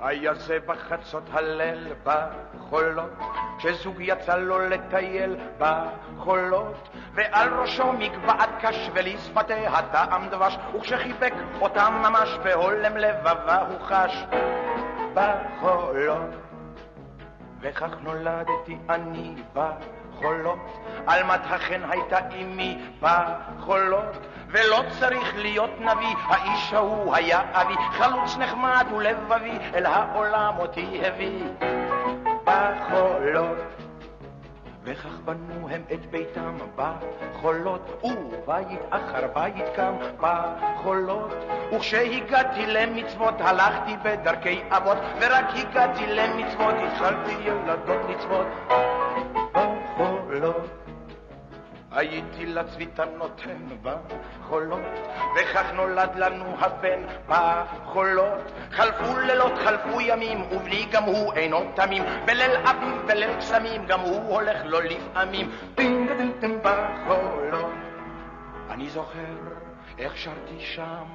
היה זה בחצות הליל בחולות, כשזוג יצא לו לטייל בחולות, ועל ראשו מגבעת קש ולשפתיה טעם דבש, וכשחיבק אותם ממש בהולם לבבה הוא חש בחולות. וכך נולדתי אני בחולות, עלמת החן הייתה אמי בחולות, ולא צריך להיות נביא, האיש ההוא היה אבי, חלוץ נחמד ולבבי, אל העולם אותי הביא בחולות. וכך בנו הם את ביתם בחולות, ובית אחר בית קם בחולות. וכשהגעתי למצוות הלכתי בדרכי אבות, ורק הגעתי למצוות התחלתי ילדות לצוות בחולות. הייתי לצביתה נותן בחולות, וכך נולד לנו הבן בחולות. חלפו לילות, חלפו ימים, ובלי גם הוא אינו תמים, בליל אביב, בליל קסמים, גם הוא הולך לו לפעמים טינגדינטים בחולות. אני זוכר איך שרתי שם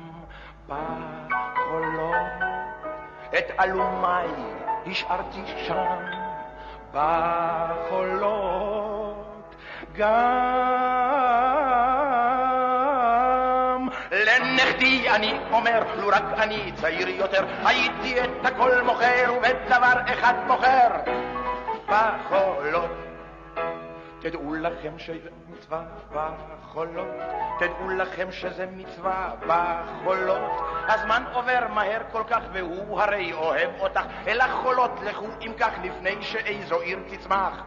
בחולות, את אלומי השארתי שם בחולות. גם לנכדי אני אומר, לו רק אני צעיר יותר, הייתי את הכל מוכר ובדבר אחד בוחר בחולות. תדעו לכם שזה מצווה בחולות, תדעו לכם שזה מצווה בחולות. הזמן עובר מהר כל כך והוא הרי אוהב אותך, אל החולות לכו אם כך לפני שאיזו עיר תצמח